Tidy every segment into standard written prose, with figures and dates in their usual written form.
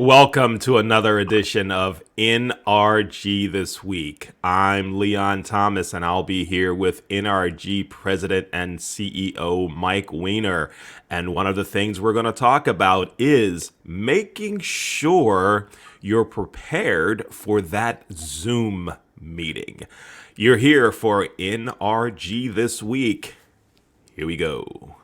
Welcome to another edition of NRG This Week. I'm Leon Thomas, and I'll be here with NRG President and CEO Mike Weiner. And one of the things we're going to talk about is making sure you're prepared for that Zoom meeting. You're here for NRG This Week. Here we go.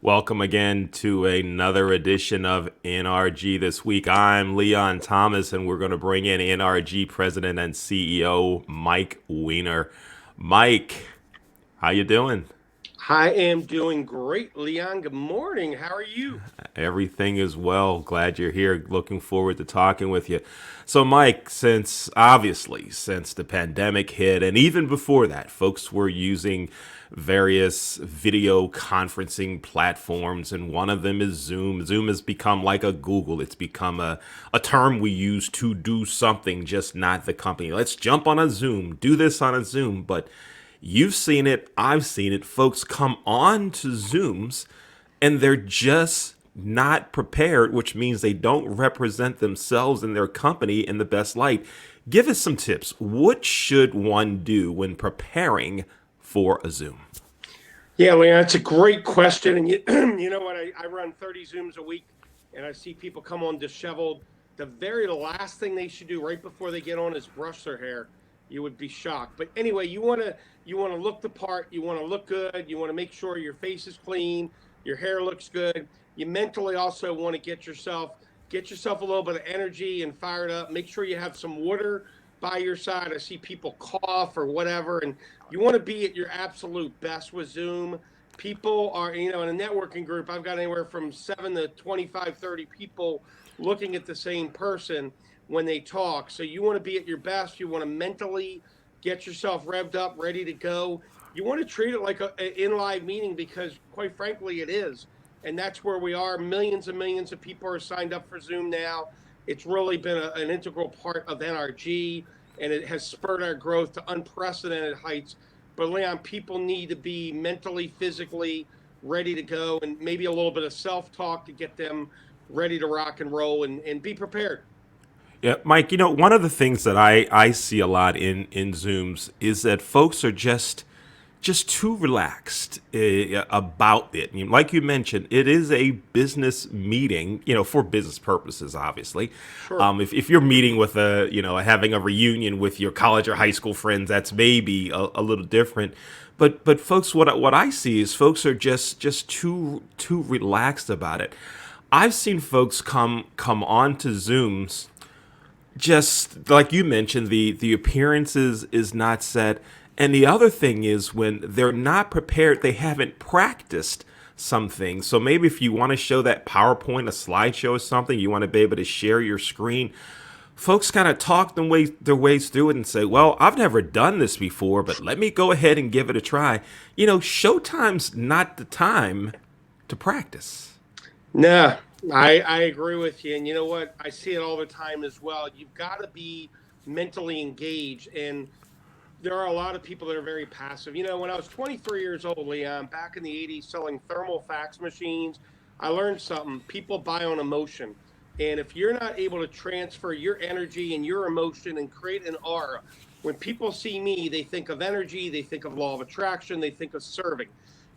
Welcome again to another edition of NRG This Week. I'm Leon Thomas, and we're going to bring in NRG President and CEO Mike Weiner. Mike, how you doing? I am doing great, Leon. Good morning. How are you? Everything is well. Glad you're here. Looking forward to talking with you. So, Mike, since the pandemic hit, and even before that, folks were using various video conferencing platforms, and one of them is Zoom. Zoom has become like a Google. It's become a term we use to do something, just not the company. Let's jump on a Zoom, do this on a Zoom. But you've seen it, I've seen it. Folks come on to Zooms and they're just not prepared, which means they don't represent themselves and their company in the best light. Give us some tips. What should one do when preparing for a Zoom? Yeah, Leon, it's a great question. And you know what? I run 30 Zooms a week and I see people come on disheveled. The very last thing they should do right before they get on is brush their hair. You would be shocked. But anyway, you want to look the part, you want to look good, you want to make sure your face is clean, your hair looks good. You mentally also want to get yourself a little bit of energy and fired up. Make sure you have some water by your side. I see people cough or whatever, and you want to be at your absolute best with Zoom. People are, in a networking group, I've got anywhere from 7 to 25, 30 people looking at the same person when they talk. So you want to be at your best. You want to mentally get yourself revved up, ready to go. You want to treat it like a in live meeting because, quite frankly, it is. And that's where we are. Millions and millions of people are signed up for Zoom now. It's really been an integral part of NRG, and it has spurred our growth to unprecedented heights. But Leon, people need to be mentally, physically ready to go, and maybe a little bit of self-talk to get them ready to rock and roll and be prepared. Yeah, Mike, one of the things that I see a lot in Zooms is that folks are just too relaxed about it. Like you mentioned, it is a business meeting, for business purposes, obviously. Sure. If you're meeting with having a reunion with your college or high school friends, that's maybe a little different. But folks, what I see is folks are just too relaxed about it. I've seen folks come on to Zooms, just like you mentioned, the appearance is not set. And the other thing is when they're not prepared, they haven't practiced some things. So maybe if you want to show that PowerPoint, a slideshow or something, you want to be able to share your screen. Folks kind of talk their ways through it and say, well, I've never done this before, but let me go ahead and give it a try. Showtime's not the time to practice. Nah, I agree with you. And you know what? I see it all the time as well. You've got to be mentally engaged. And there are a lot of people that are very passive. When I was 23 years old, Leon, back in the 80s, selling thermal fax machines, I learned something. People buy on emotion. And if you're not able to transfer your energy and your emotion and create an aura, when people see me, they think of energy, they think of law of attraction, they think of serving.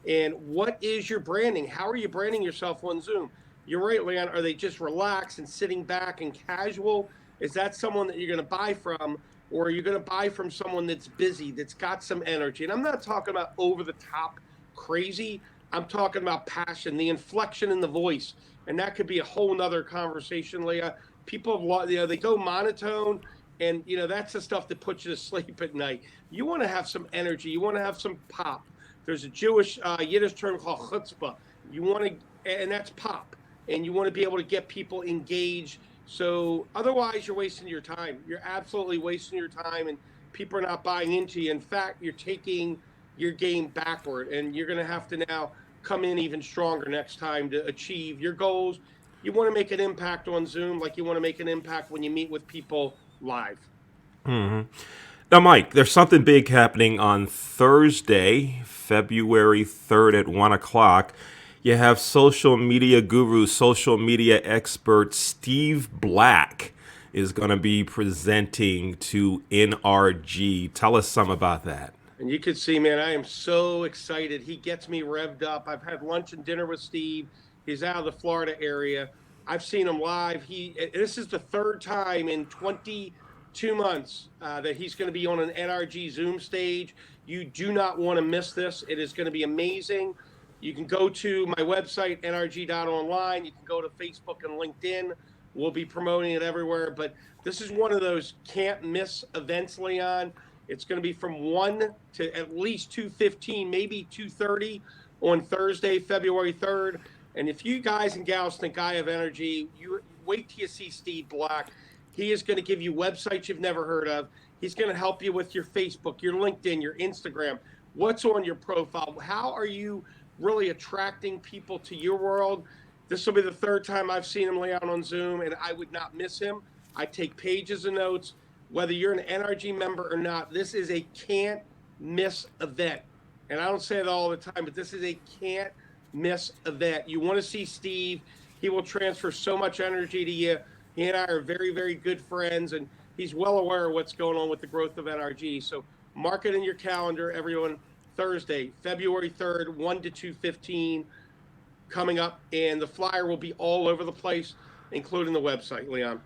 And what is your branding? How are you branding yourself on Zoom? You're right, Leon. Are they just relaxed and sitting back and casual? Is that someone that you're going to buy from? Or are you going to buy from someone that's busy, that's got some energy? And I'm not talking about over the top crazy. I'm talking about passion, the inflection in the voice. And that could be a whole nother conversation, Leah. People, they go monotone. And, that's the stuff that puts you to sleep at night. You want to have some energy. You want to have some pop. There's a Jewish Yiddish term called chutzpah. You want to, and that's pop. And you want to be able to get people engaged. So otherwise, you're wasting your time. You're absolutely wasting your time, and people are not buying into you. In fact, you're taking your game backward, and you're going to have to now come in even stronger next time to achieve your goals. You want to make an impact on Zoom like you want to make an impact when you meet with people live. Now, Mike, there's something big happening on Thursday, February 3rd at 1 o'clock. You have social media guru, social media expert Steve Black is going to be presenting to NRG. Tell us some about that. And you can see, man, I am so excited. He gets me revved up. I've had lunch and dinner with Steve. He's out of the Florida area. I've seen him live. This is the third time in 22 months that he's going to be on an NRG Zoom stage. You do not want to miss this. It is going to be amazing. You can go to my website, nrg.online. You can go to Facebook and LinkedIn. We'll be promoting it everywhere. But this is one of those can't miss events, Leon. It's going to be from 1 to at least 2:15, maybe 2:30 on Thursday, February 3rd. And if you guys and gals think I have energy, you wait till you see Steve Black. He is going to give you websites you've never heard of. He's going to help you with your Facebook, your LinkedIn, your Instagram. What's on your profile? How are you really attracting people to your world? This will be the third time I've seen him lay out on Zoom, and I would not miss him. I take pages of notes. Whether you're an NRG member or not, this is a can't miss event. And I don't say it all the time, but this is a can't miss event. You want to see Steve. He will transfer so much energy to you. He and I are very, very good friends, and he's well aware of what's going on with the growth of NRG. So mark it in your calendar, everyone. Thursday, February 3rd, 1 to 2:15 coming up, and the flyer will be all over the place, including the website, Leon.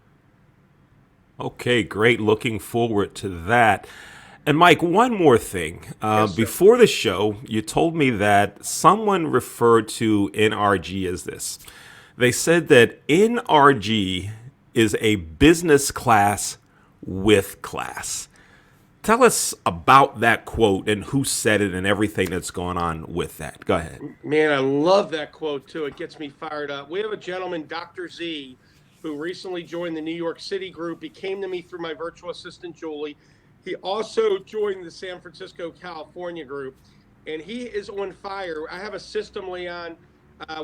Okay, great. Looking forward to that. And Mike, one more thing. Yes, before the show, you told me that someone referred to NRG as this. They said that NRG is a business class with class. Tell us about that quote and who said it and everything that's going on with that. Go ahead. Man, I love that quote too. It gets me fired up. We have a gentleman, Dr. Z, who recently joined the New York City group. He came to me through my virtual assistant, Julie. He also joined the San Francisco, California group, and he is on fire. I have a system, Leon,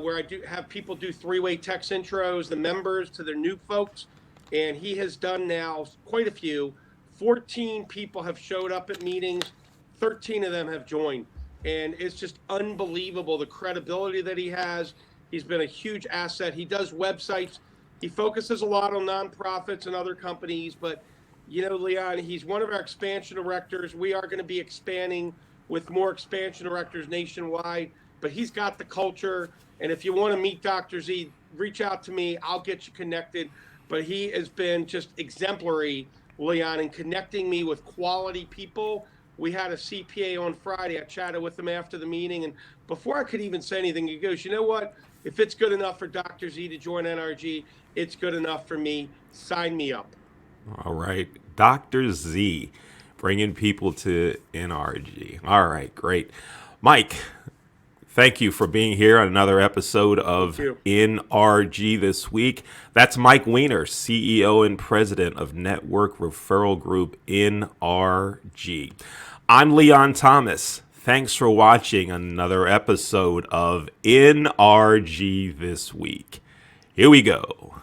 where I do have people do three-way text intros, the members to their new folks, and he has done now quite a few. 14 people have showed up at meetings. 13 of them have joined, and it's just unbelievable the credibility that he has. He's been a huge asset. He does websites. He focuses a lot on nonprofits and other companies, but you know, Leon, he's one of our expansion directors. We are going to be expanding with more expansion directors nationwide, but he's got the culture. And if you want to meet Dr. Z, reach out to me. I'll get you connected. But he has been just exemplary, Leon, in connecting me with quality people. We had a CPA on Friday. I chatted with him after the meeting, and before I could even say anything, he goes, you know what? If it's good enough for Dr. Z to join NRG, it's good enough for me. Sign me up. All right. Dr. Z, bringing people to NRG. All right, great. Mike, thank you for being here on another episode of NRG this week. That's Mike Weiner, CEO and president of Network Referral Group NRG. I'm Leon Thomas. Thanks for watching another episode of NRG This Week. Here we go.